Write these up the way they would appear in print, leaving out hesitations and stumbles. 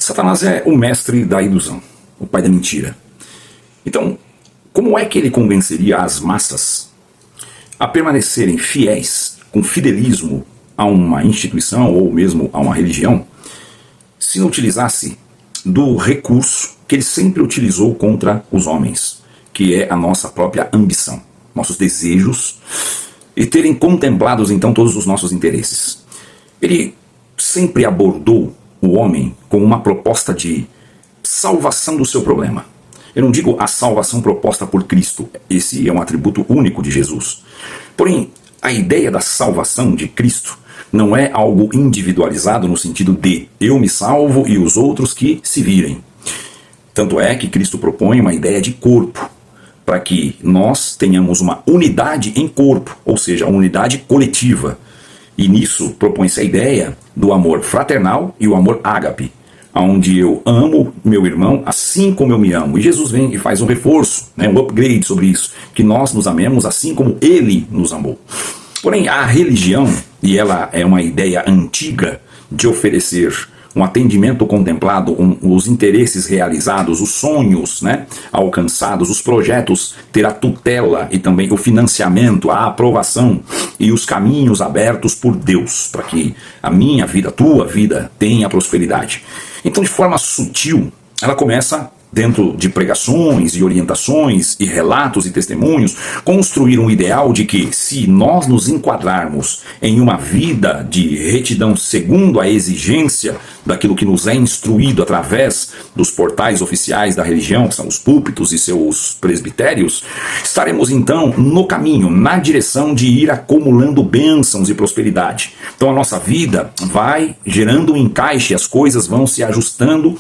Satanás é o mestre da ilusão, o pai da mentira. Então, como é que ele convenceria as massas a permanecerem fiéis, com fidelismo, a uma instituição ou mesmo a uma religião, se não utilizasse do recurso que ele sempre utilizou contra os homens, que é a nossa própria ambição, nossos desejos, e terem contemplados então todos os nossos interesses? Ele sempre abordou o homem com uma proposta de salvação do seu problema. Eu não digo a salvação proposta por Cristo, esse é um atributo único de Jesus. Porém, a ideia da salvação de Cristo não é algo individualizado no sentido de eu me salvo e os outros que se virem. Tanto é que Cristo propõe uma ideia de corpo, para que nós tenhamos uma unidade em corpo, ou seja, uma unidade coletiva. E nisso propõe-se a ideia do amor fraternal e o amor ágape, onde eu amo meu irmão assim como eu me amo. E Jesus vem e faz um reforço, um upgrade sobre isso, que nós nos amemos assim como ele nos amou. Porém, a religião, e ela é uma ideia antiga de oferecer um atendimento contemplado, os interesses realizados, os sonhos alcançados, os projetos ter a tutela e também o financiamento, a aprovação e os caminhos abertos por Deus, para que a minha vida, a tua vida, tenha prosperidade. Então, de forma sutil, ela começa, dentro de pregações e orientações e relatos e testemunhos, construir um ideal de que, se nós nos enquadrarmos em uma vida de retidão segundo a exigência daquilo que nos é instruído através dos portais oficiais da religião, que são os púlpitos e seus presbitérios, estaremos então no caminho, na direção de ir acumulando bênçãos e prosperidade. Então a nossa vida vai gerando um encaixe, as coisas vão se ajustando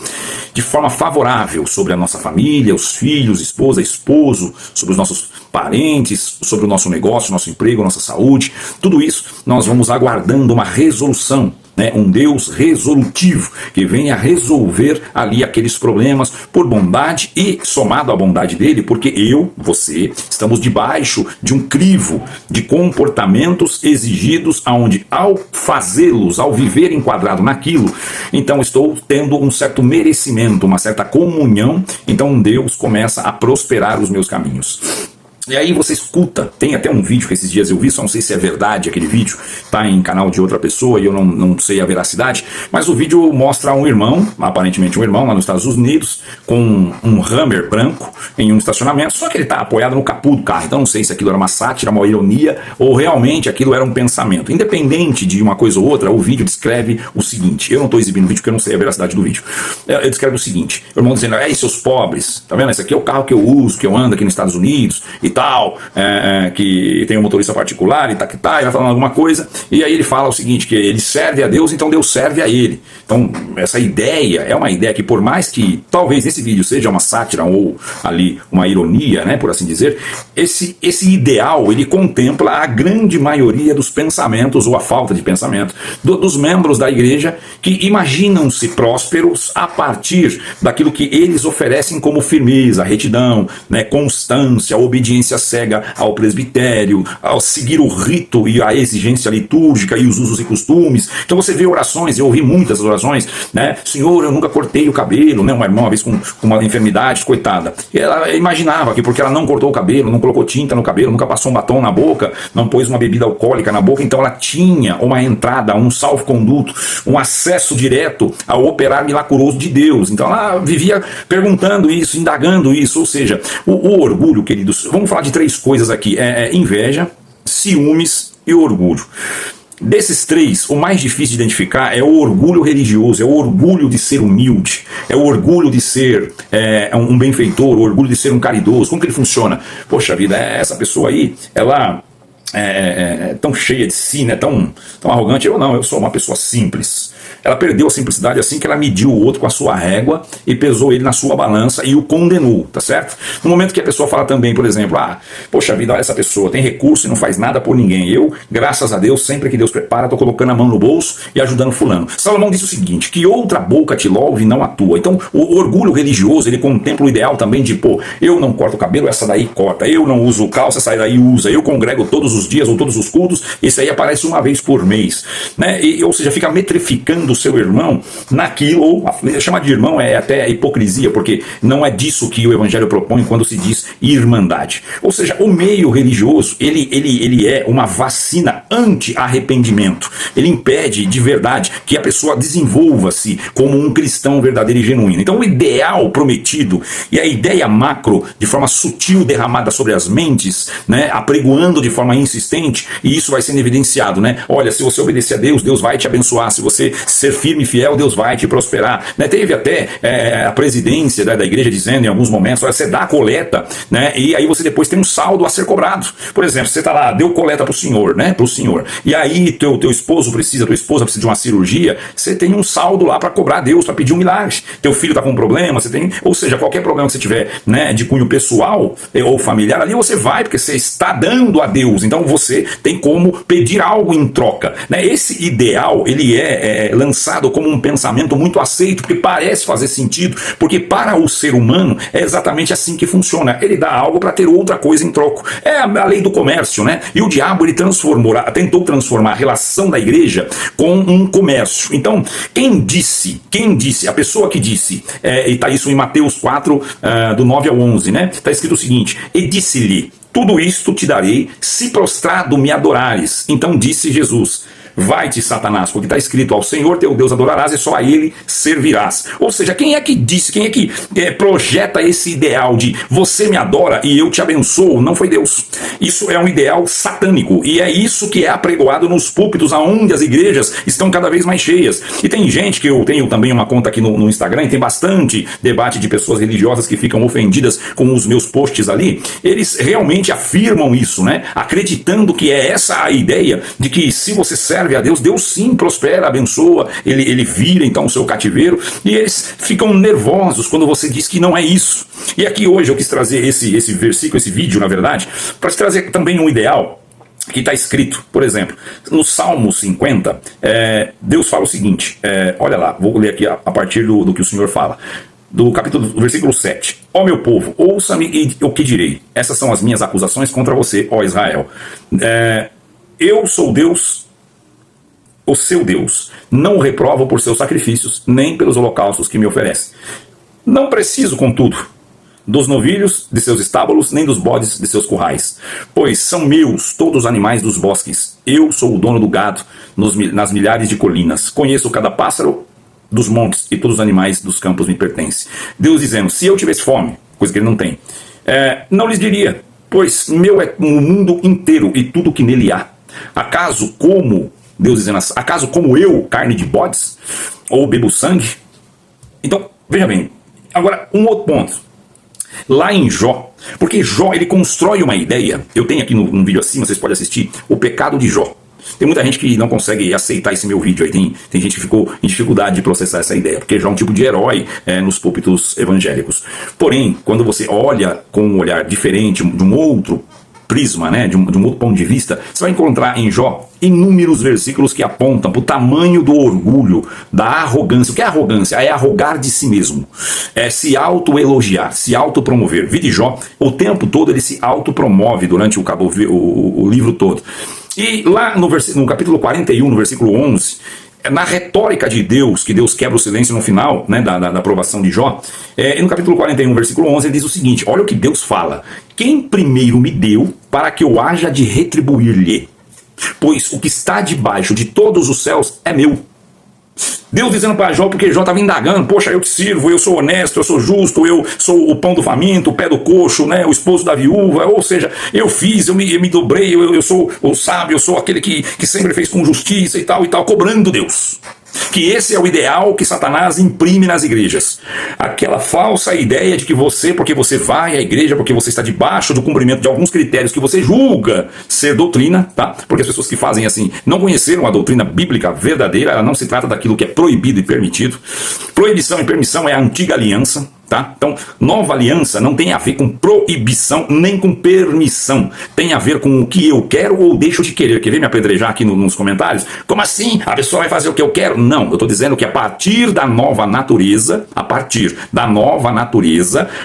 de forma favorável sobre a nossa família, os filhos, esposa, esposo, sobre os nossos parentes, sobre o nosso negócio, nosso emprego, nossa saúde. Tudo isso nós vamos aguardando uma resolução, um Deus resolutivo que venha resolver ali aqueles problemas por bondade e somado à bondade dele, porque eu, você, estamos debaixo de um crivo de comportamentos exigidos, aonde ao fazê-los, ao viver enquadrado naquilo, então estou tendo um certo merecimento, uma certa comunhão, então Deus começa a prosperar os meus caminhos. E aí você escuta, tem até um vídeo que esses dias eu vi, só não sei se é verdade aquele vídeo, tá em canal de outra pessoa e eu não sei a veracidade, mas o vídeo mostra um irmão, aparentemente um irmão lá nos Estados Unidos, com um Hummer branco em um estacionamento, só que ele tá apoiado no capô do carro, então não sei se aquilo era uma sátira, uma ironia, ou realmente aquilo era um pensamento. Independente de uma coisa ou outra, o vídeo descreve o seguinte, eu não estou exibindo o vídeo porque eu não sei a veracidade do vídeo, ele descreve o seguinte, o irmão dizendo, seus pobres, tá vendo, esse aqui é o carro que eu uso, que eu ando aqui nos Estados Unidos, e tal, que tem um motorista particular e e vai falando alguma coisa, e aí ele fala o seguinte, que ele serve a Deus, então Deus serve a ele. Então essa ideia é uma ideia que, por mais que talvez nesse vídeo seja uma sátira ou ali uma ironia, por assim dizer, esse ideal ele contempla a grande maioria dos pensamentos ou a falta de pensamento dos membros da igreja, que imaginam-se prósperos a partir daquilo que eles oferecem como firmeza, retidão, constância, obediência cega ao presbitério, ao seguir o rito e a exigência litúrgica e os usos e costumes. Então você vê orações, eu ouvi muitas orações, Senhor, eu nunca cortei o cabelo, uma irmã uma vez com uma enfermidade, coitada, e ela imaginava que porque ela não cortou o cabelo, não colocou tinta no cabelo, nunca passou um batom na boca, não pôs uma bebida alcoólica na boca, então ela tinha uma entrada, um salvo-conduto, um acesso direto ao operar milagroso de Deus. Então ela vivia perguntando isso, indagando isso, ou seja, o orgulho, queridos, vamos falar de três coisas aqui, inveja, ciúmes e orgulho. Desses três, o mais difícil de identificar é o orgulho religioso, é o orgulho de ser humilde, é o orgulho de ser um benfeitor, o orgulho de ser um caridoso. Como que ele funciona? Poxa vida, essa pessoa aí, ela é tão cheia de si, tão arrogante. Eu sou uma pessoa simples. Ela perdeu a simplicidade assim que ela mediu o outro com a sua régua e pesou ele na sua balança e o condenou, tá certo? No momento que a pessoa fala também, por exemplo, poxa vida, essa pessoa tem recurso e não faz nada por ninguém. Eu, graças a Deus, sempre que Deus prepara, estou colocando a mão no bolso e ajudando fulano. Salomão disse o seguinte, que outra boca te louve e não a tua. Então, o orgulho religioso, ele contempla o ideal também de, eu não corto o cabelo, essa daí corta. Eu não uso calça, essa daí usa. Eu congrego todos os os dias ou todos os cultos, esse aí aparece uma vez por mês, né? Ou seja, fica metrificando o seu irmão naquilo, ou chamar de irmão é até hipocrisia, porque não é disso que o evangelho propõe quando se diz irmandade. Ou seja, o meio religioso, ele é uma vacina anti-arrependimento. Ele impede de verdade que a pessoa desenvolva-se como um cristão verdadeiro e genuíno. Então o ideal prometido e a ideia macro, de forma sutil derramada sobre as mentes, né, apregoando de forma insistente, e isso vai sendo evidenciado, né? Olha, se você obedecer a Deus, Deus vai te abençoar. Se você ser firme e fiel, Deus vai te prosperar, né? Teve até a presidência da igreja dizendo em alguns momentos, olha, você dá a coleta, né? E aí você depois tem um saldo a ser cobrado. Por exemplo, você tá lá, deu coleta pro senhor, né? Pro senhor. E aí teu esposo precisa, tua esposa precisa de uma cirurgia, você tem um saldo lá para cobrar a Deus, para pedir um milagre. Teu filho tá com um problema, você tem, ou seja, qualquer problema que você tiver, né, de cunho pessoal ou familiar, ali você vai, porque você está dando a Deus. Então você tem como pedir algo em troca, né? Esse ideal, ele é lançado como um pensamento muito aceito, porque parece fazer sentido, porque para o ser humano é exatamente assim que funciona. Ele dá algo para ter outra coisa em troco. É a lei do comércio, né? E o diabo, ele tentou transformar a relação da igreja com um comércio. Então, quem disse, a pessoa que disse, e está isso em Mateus 4, do 9 ao 11, né? Está escrito o seguinte: e disse-lhe, tudo isto te darei, se prostrado me adorares. Então disse Jesus: vai-te, Satanás, porque está escrito, ao Senhor teu Deus adorarás e só a ele servirás. Ou seja, quem é que disse, quem é que projeta esse ideal de você me adora e eu te abençoo? Não foi Deus. Isso é um ideal satânico, e é isso que é apregoado nos púlpitos, aonde as igrejas estão cada vez mais cheias. E tem gente, que eu tenho também uma conta aqui no Instagram, e tem bastante debate de pessoas religiosas que ficam ofendidas com os meus posts ali. Eles realmente afirmam isso, né? Acreditando que é essa a ideia de que se você serve a Deus, Deus sim prospera, abençoa, ele vira então o seu cativeiro, e eles ficam nervosos quando você diz que não é isso. E aqui hoje eu quis trazer esse versículo, esse vídeo, na verdade, para te trazer também um ideal que está escrito, por exemplo, no Salmo 50, Deus fala o seguinte, olha lá, vou ler aqui a partir do que o Senhor fala, do versículo 7. Ó meu povo, ouça-me e o que direi. Essas são as minhas acusações contra você, ó Israel. Eu sou Deus, o seu Deus, não o reprovo por seus sacrifícios, nem pelos holocaustos que me oferece. Não preciso, contudo, dos novilhos de seus estábulos, nem dos bodes de seus currais, pois são meus todos os animais dos bosques. Eu sou o dono do gado nas milhares de colinas. Conheço cada pássaro dos montes, e todos os animais dos campos me pertencem. Deus dizendo, se eu tivesse fome, coisa que ele não tem, não lhes diria, pois meu é o mundo inteiro e tudo que nele há. Acaso Deus dizendo, acaso como eu, carne de bodes? Ou bebo sangue? Então, veja bem, agora um outro ponto. Lá em Jó, porque Jó, ele constrói uma ideia, eu tenho aqui no vídeo acima, vocês podem assistir, o pecado de Jó. Tem muita gente que não consegue aceitar esse meu vídeo aí, tem gente que ficou em dificuldade de processar essa ideia, porque Jó é um tipo de herói nos púlpitos evangélicos. Porém, quando você olha com um olhar diferente, de um outro prisma, né, de um outro ponto de vista, você vai encontrar em Jó inúmeros versículos que apontam para o tamanho do orgulho, da arrogância. O que é arrogância? É arrogar de si mesmo, é se autoelogiar, se autopromover. Vi de Jó, o tempo todo ele se autopromove durante o livro todo. E lá no capítulo 41, no versículo 11, na retórica de Deus, que Deus quebra o silêncio no final, né, da aprovação de Jó, no capítulo 41, versículo 11, ele diz o seguinte, olha o que Deus fala: quem primeiro me deu para que eu haja de retribuir-lhe? Pois o que está debaixo de todos os céus é meu. Deus dizendo para Jó, porque Jó estava indagando, poxa, eu te sirvo, eu sou honesto, eu sou justo, eu sou o pão do faminto, o pé do coxo, né, o esposo da viúva, ou seja, eu fiz, eu me dobrei, eu sou o sábio, eu sou aquele que sempre fez com justiça e tal, cobrando Deus. Que esse é o ideal que Satanás imprime nas igrejas. Aquela falsa ideia de que você, porque você vai à igreja, porque você está debaixo do cumprimento de alguns critérios que você julga ser doutrina, tá? Porque as pessoas que fazem assim não conheceram a doutrina bíblica verdadeira, ela não se trata daquilo que é proibido e permitido. Proibição e permissão é a antiga aliança, tá? Então, nova aliança não tem a ver com proibição nem com permissão. Tem a ver com o que eu quero ou deixo de querer. Quer ver me apedrejar aqui nos comentários? Como assim? A pessoa vai fazer o que eu quero? Não, eu estou dizendo que a partir da nova natureza,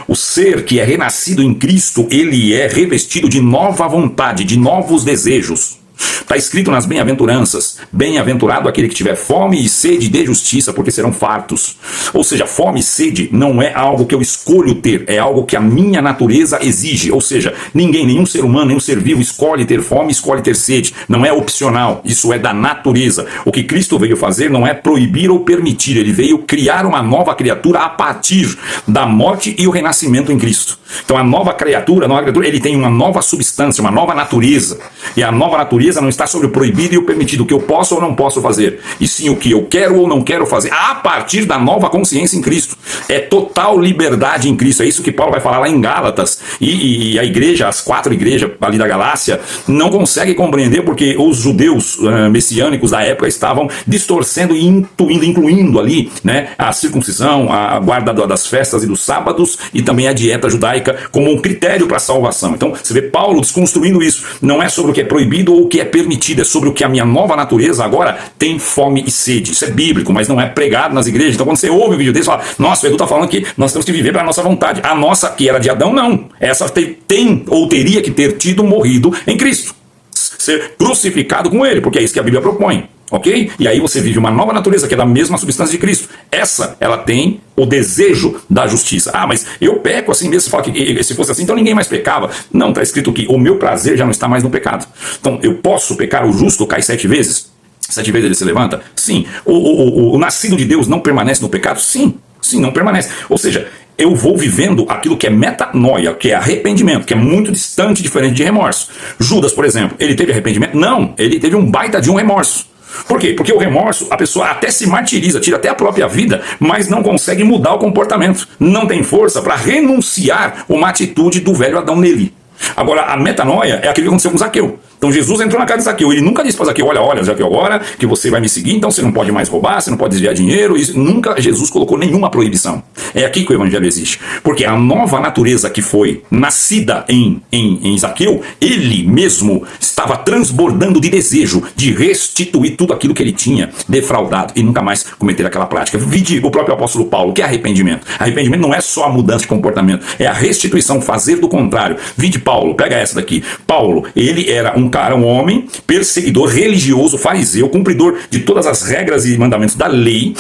o ser que é renascido em Cristo, ele é revestido de nova vontade, de novos desejos. Está escrito nas bem-aventuranças: bem-aventurado aquele que tiver fome e sede de justiça, porque serão fartos. Ou seja, fome e sede não é algo que eu escolho ter, é algo que a minha natureza exige. Ou seja, ninguém, nenhum ser humano, nenhum ser vivo escolhe ter fome, escolhe ter sede. Não é opcional, isso é da natureza. O que Cristo veio fazer não é proibir ou permitir, ele veio criar uma nova criatura a partir da morte e o renascimento em Cristo. Então a nova criatura, ele tem uma nova substância, uma nova natureza. E a nova natureza não está sobre o proibido e o permitido, o que eu posso ou não posso fazer, e sim o que eu quero ou não quero fazer, a partir da nova consciência em Cristo. É total liberdade em Cristo. É isso que Paulo vai falar lá em Gálatas. E a igreja, as 4 igrejas ali da Galácia, não conseguem compreender porque os judeus messiânicos da época estavam distorcendo e incluindo ali, né, a circuncisão, a guarda das festas e dos sábados e também a dieta judaica como um critério para a salvação. Então você vê Paulo desconstruindo isso. Não é sobre o que é proibido ou o que é permitido, é sobre o que a minha nova natureza agora tem fome e sede. Isso é bíblico, mas não é pregado nas igrejas. Então quando você ouve um vídeo desse, você fala: nossa, o Edu está falando que nós temos que viver para a nossa vontade. A nossa, que era de Adão, não. Essa tem ou teria que ter tido morrido em Cristo, ser crucificado com ele, porque é isso que a Bíblia propõe. Ok? E aí você vive uma nova natureza que é da mesma substância de Cristo. Essa, ela tem o desejo da justiça. Ah, mas eu peco assim mesmo. Você fala que se fosse assim, então ninguém mais pecava. Não, está escrito que o meu prazer já não está mais no pecado. Então eu posso pecar, o justo cai 7 vezes? 7 vezes ele se levanta? Sim. O nascido de Deus não permanece no pecado? Sim. Sim, não permanece. Ou seja, eu vou vivendo aquilo que é metanoia, que é arrependimento, que é muito distante, diferente de remorso. Judas, por exemplo, ele teve arrependimento? Não, ele teve um baita de um remorso. Por quê? Porque o remorso, a pessoa até se martiriza, tira até a própria vida, mas não consegue mudar o comportamento. Não tem força para renunciar uma atitude do velho Adão nele. Agora, a metanoia é aquilo que aconteceu com Zaqueu. Então Jesus entrou na casa de Zaqueu, ele nunca disse para Zaqueu: olha, Zaqueu, agora que você vai me seguir, então você não pode mais roubar, você não pode desviar dinheiro. Isso, nunca Jesus colocou nenhuma proibição. É aqui que o evangelho existe. Porque a nova natureza que foi nascida em Zaqueu, ele mesmo estava transbordando de desejo de restituir tudo aquilo que ele tinha defraudado e nunca mais cometer aquela prática. Vide o próprio apóstolo Paulo, que é arrependimento. Arrependimento não é só a mudança de comportamento, é a restituição, fazer do contrário. Vide Paulo, pega essa daqui. Paulo, ele era um homem, perseguidor, religioso, fariseu, cumpridor de todas as regras e mandamentos da lei.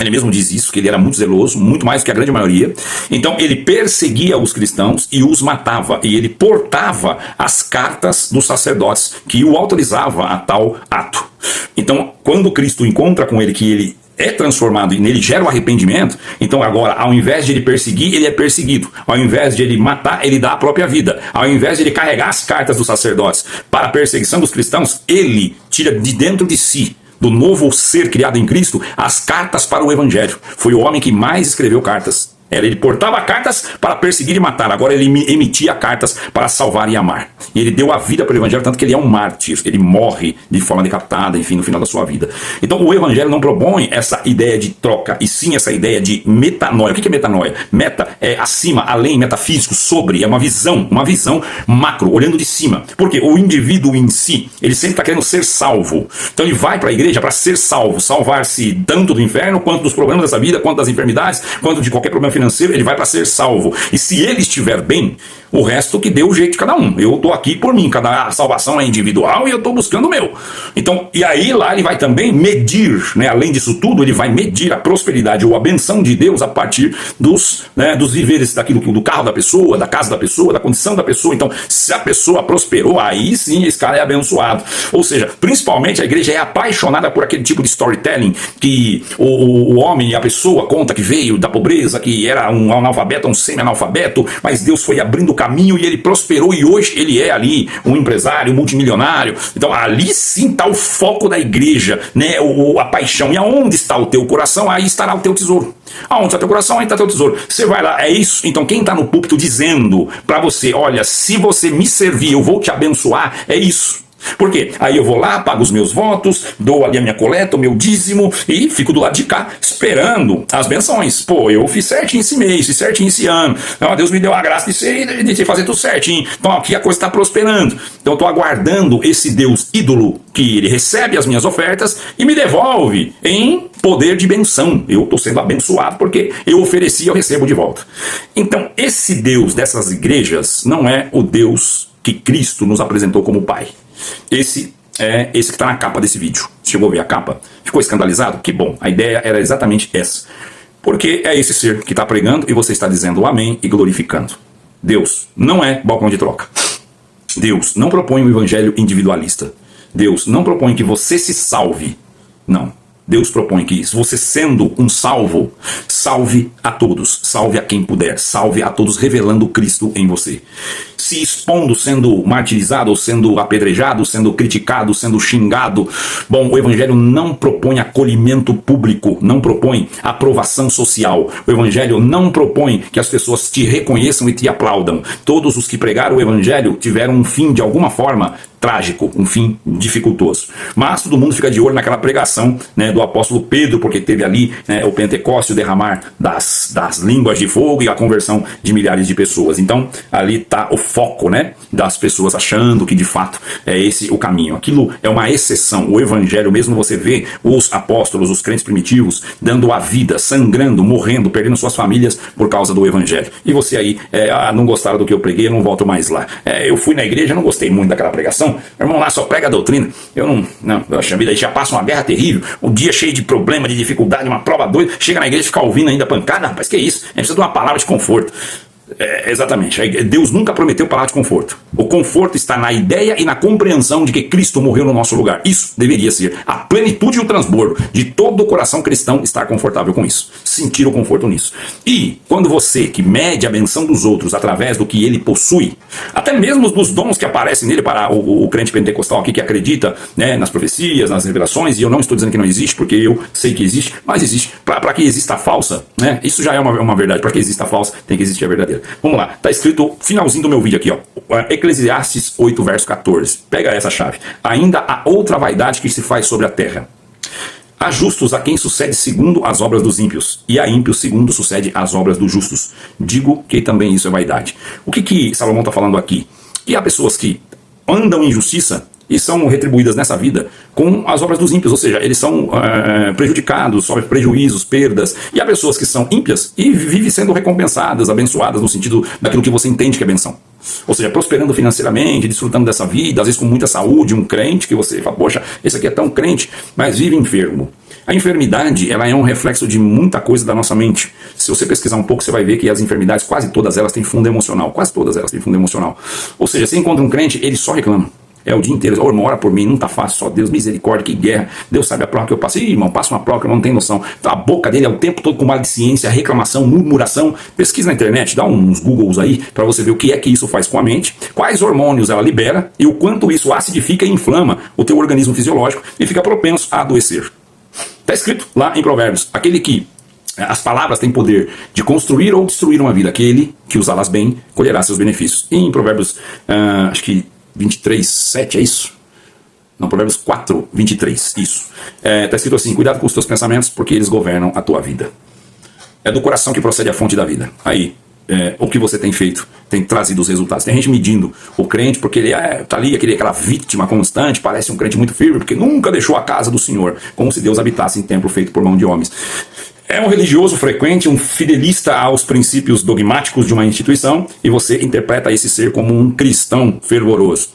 Ele mesmo diz isso, que ele era muito zeloso, muito mais do que a grande maioria. Então ele perseguia os cristãos e os matava. E ele portava as cartas dos sacerdotes que o autorizavam a tal ato. Então, quando Cristo encontra com ele, que ele é transformado e nele gera o arrependimento, então agora, ao invés de ele perseguir, ele é perseguido. Ao invés de ele matar, ele dá a própria vida. Ao invés de ele carregar as cartas dos sacerdotes para a perseguição dos cristãos, ele tira de dentro de si, do novo ser criado em Cristo, as cartas para o evangelho. Foi o homem que mais escreveu cartas. Ele portava cartas para perseguir e matar. Agora ele emitia cartas para salvar e amar. E ele deu a vida para o evangelho, tanto que ele é um mártir. Ele morre de forma decapitada, enfim, no final da sua vida. Então o evangelho não propõe essa ideia de troca, e sim essa ideia de metanoia. O que é metanoia? Meta é acima, além, metafísico, sobre. É uma visão macro, olhando de cima. Porque o indivíduo em si, ele sempre está querendo ser salvo. Então ele vai para a igreja para ser salvo. Salvar-se tanto do inferno, quanto dos problemas dessa vida, quanto das enfermidades, quanto de qualquer problema financeiro, ele vai para ser salvo. E se ele estiver bem, o resto que deu o jeito de cada um. Eu estou aqui por mim, cada salvação é individual e eu estou buscando o meu. Então, e aí lá ele vai também medir, né, além disso tudo, ele vai medir a prosperidade ou a benção de Deus a partir dos viveres daquilo, do carro da pessoa, da casa da pessoa, da condição da pessoa. Então, se a pessoa prosperou, aí sim esse cara é abençoado. Ou seja, principalmente a igreja é apaixonada por aquele tipo de storytelling que o homem e a pessoa conta que veio da pobreza, que era um analfabeto, um semi-analfabeto, mas Deus foi abrindo o caminho e ele prosperou e hoje ele é ali um empresário, um multimilionário. Então ali sim está o foco da igreja, né? A paixão. E aonde está o teu coração, aí estará o teu tesouro. Aonde está teu coração, aí está teu tesouro. Você vai lá, é isso. Então quem está no púlpito dizendo para você: olha, se você me servir, eu vou te abençoar, é isso. Por quê? Aí eu vou lá, pago os meus votos, dou ali a minha coleta, o meu dízimo e fico do lado de cá esperando as benções. Pô, eu fiz certinho esse mês, fiz certinho esse ano. Então, Deus me deu a graça de fazer tudo certinho. Então aqui a coisa está prosperando. Então eu estou aguardando esse Deus ídolo que ele recebe as minhas ofertas e me devolve em poder de benção. Eu estou sendo abençoado porque eu ofereci e eu recebo de volta. Então esse Deus dessas igrejas não é o Deus que Cristo nos apresentou como Pai. Esse é esse que está na capa desse vídeo. Chegou a ver a capa? Ficou escandalizado? Que bom, a ideia era exatamente essa. Porque é esse ser que está pregando e você está dizendo amém e glorificando. Deus não é balcão de troca. Deus não propõe um evangelho individualista. Deus não propõe que você se salve. Não. Deus propõe que você, sendo um salvo, salve a todos, salve a quem puder, salve a todos, revelando Cristo em você. Se expondo, sendo martirizado, ou sendo apedrejado, sendo criticado, sendo xingado. Bom, o Evangelho não propõe acolhimento público, não propõe aprovação social. O Evangelho não propõe que as pessoas te reconheçam e te aplaudam. Todos os que pregaram o Evangelho tiveram um fim, de alguma forma, trágico, um fim dificultoso. Mas todo mundo fica de olho naquela pregação, né, do apóstolo Pedro, porque teve ali, né, o Pentecostes, o derramar das línguas de fogo e a conversão de milhares de pessoas. Então, ali está o foco, né, das pessoas achando que de fato é esse o caminho. Aquilo é uma exceção. O Evangelho, mesmo você vê os apóstolos, os crentes primitivos, dando a vida, sangrando, morrendo, perdendo suas famílias por causa do Evangelho. E você aí, não gostaram do que eu preguei, eu não volto mais lá. Eu fui na igreja, não gostei muito daquela pregação. Meu irmão lá só prega a doutrina. Eu não, poxa vida, aí já passa uma guerra terrível, um dia cheio de problema, de dificuldade, uma prova doida, chega na igreja e fica ouvindo ainda pancada. Rapaz, que isso? A gente precisa de uma palavra de conforto. Exatamente, Deus nunca prometeu palavra de conforto. O conforto está na ideia e na compreensão de que Cristo morreu no nosso lugar. Isso deveria ser a plenitude e o transbordo de todo o coração cristão, estar confortável com isso, sentir o conforto nisso. E quando você que mede a benção dos outros através do que ele possui, até mesmo dos dons que aparecem nele, para o crente pentecostal aqui que acredita, né, nas profecias, nas revelações, e eu não estou dizendo que não existe, porque eu sei que existe, mas existe. Para que exista a falsa, né, isso já é uma verdade. Para que exista a falsa, tem que existir a verdadeira. Vamos lá, está escrito finalzinho do meu vídeo aqui, ó, Eclesiastes 8, verso 14. Pega essa chave. Ainda há outra vaidade que se faz sobre a terra. Há justos a quem sucede segundo as obras dos ímpios, e a ímpios segundo sucede as obras dos justos. Digo que também isso é vaidade. O que Salomão está falando aqui? Que há pessoas que andam em justiça e são retribuídas nessa vida com as obras dos ímpios, ou seja, eles são prejudicados, sofrem prejuízos, perdas, e há pessoas que são ímpias e vivem sendo recompensadas, abençoadas no sentido daquilo que você entende que é benção. Ou seja, prosperando financeiramente, desfrutando dessa vida, às vezes com muita saúde, um crente que você fala, poxa, esse aqui é tão crente, mas vive enfermo. A enfermidade, ela é um reflexo de muita coisa da nossa mente. Se você pesquisar um pouco, você vai ver que as enfermidades, quase todas elas têm fundo emocional, quase todas elas têm fundo emocional. Ou seja, você encontra um crente, ele só reclama. O dia inteiro, irmão, ora por mim, não tá fácil, só Deus, misericórdia, que guerra, Deus sabe a prova que eu passei. Ih, irmão, passa uma prova que eu não tenho noção. Então, a boca dele é o tempo todo com maledicência, reclamação, murmuração. Pesquisa na internet, dá uns Googles aí, para você ver o que é que isso faz com a mente, quais hormônios ela libera e o quanto isso acidifica e inflama o teu organismo fisiológico e fica propenso a adoecer. Está escrito lá em Provérbios, aquele que as palavras têm poder de construir ou destruir uma vida, aquele que usá-las bem colherá seus benefícios. E em Provérbios, acho que 23, 7, é isso? Não, Provérbios 4, 23, isso. Está escrito assim, cuidado com os teus pensamentos, porque eles governam a tua vida. É do coração que procede a fonte da vida. Aí, o que você tem feito tem trazido os resultados. Tem gente medindo o crente, porque ele está ali, aquela vítima constante, parece um crente muito firme, porque nunca deixou a casa do Senhor, como se Deus habitasse em templo feito por mão de homens. É um religioso frequente, um fidelista aos princípios dogmáticos de uma instituição, e você interpreta esse ser como um cristão fervoroso.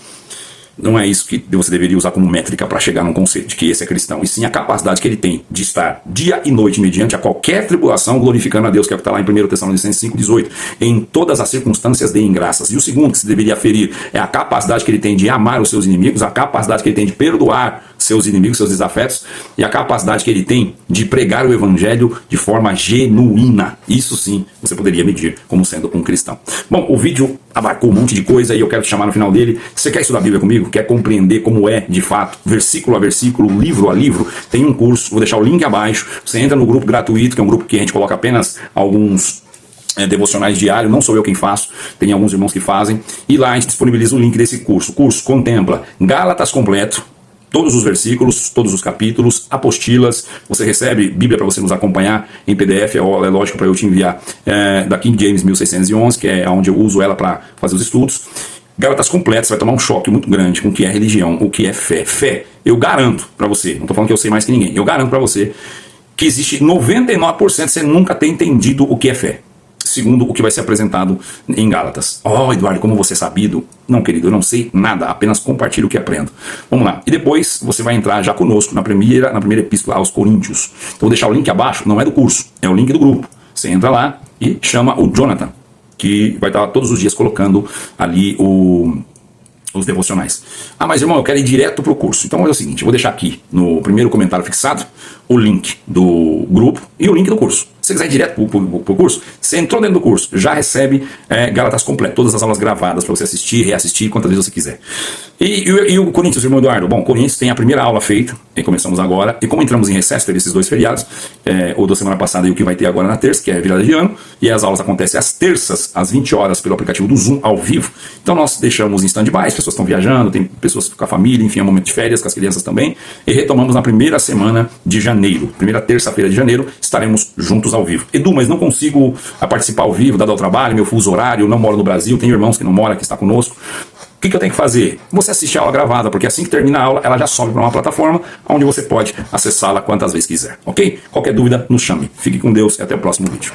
Não é isso que você deveria usar como métrica para chegar num conceito de que esse é cristão, e sim a capacidade que ele tem de estar dia e noite mediante a qualquer tribulação, glorificando a Deus, que é o que está lá em 1 Tessalonicenses 5,18. Em todas as circunstâncias deem graças. E o segundo que se deveria aferir é a capacidade que ele tem de amar os seus inimigos, a capacidade que ele tem de perdoar seus inimigos, seus desafetos, e a capacidade que ele tem de pregar o evangelho de forma genuína. Isso sim, você poderia medir como sendo um cristão. Bom, o vídeo abarcou um monte de coisa e eu quero te chamar no final dele. Você quer estudar a Bíblia comigo? Quer compreender como é, de fato, versículo a versículo, livro a livro? Tem um curso, vou deixar o link abaixo. Você entra no grupo gratuito, que é um grupo que a gente coloca apenas alguns devocionais diários, não sou eu quem faço, tem alguns irmãos que fazem, e lá a gente disponibiliza o link desse curso. O curso contempla Gálatas completo, todos os versículos, todos os capítulos, apostilas, você recebe Bíblia para você nos acompanhar em PDF, é lógico para eu te enviar da King James 1611, que é onde eu uso ela para fazer os estudos. Gálatas completo, você vai tomar um choque muito grande com o que é religião, o que é fé. Fé, eu garanto para você, não estou falando que eu sei mais que ninguém, eu garanto para você que existe 99% você nunca ter entendido o que é fé, segundo o que vai ser apresentado em Gálatas. Oh, Eduardo, como você é sabido? Não, querido, eu não sei nada, apenas compartilho o que aprendo. Vamos lá. E depois você vai entrar já conosco na primeira epístola aos Coríntios. Então vou deixar o link abaixo, não é do curso, é o link do grupo. Você entra lá e chama o Jonathan, que vai estar todos os dias colocando ali os devocionais. Ah, mas irmão, eu quero ir direto para o curso. Então é o seguinte, eu vou deixar aqui no primeiro comentário fixado o link do grupo e o link do curso. Se você quiser ir direto para o curso, você entrou dentro do curso, já recebe Gálatas completo, todas as aulas gravadas para você assistir, reassistir, quantas vezes você quiser. E o Coríntios, irmão Eduardo? Bom, Coríntios tem a primeira aula feita, e começamos agora, e como entramos em recesso, teve esses dois feriados, o da semana passada e o que vai ter agora na terça, que é a virada de ano, e as aulas acontecem às terças, às 20 horas, pelo aplicativo do Zoom, ao vivo. Então nós deixamos em stand-by, as pessoas estão viajando, tem pessoas com a família, enfim, é um momento de férias, com as crianças também, e retomamos na primeira semana de janeiro, primeira terça-feira de janeiro, estaremos juntos ao vivo. Edu, mas não consigo participar ao vivo, dado ao trabalho, meu fuso horário, não moro no Brasil, tenho irmãos que não moram, que está conosco. O que eu tenho que fazer? Você assiste a aula gravada, porque assim que termina a aula, ela já sobe para uma plataforma onde você pode acessá-la quantas vezes quiser, ok? Qualquer dúvida, nos chame. Fique com Deus e até o próximo vídeo.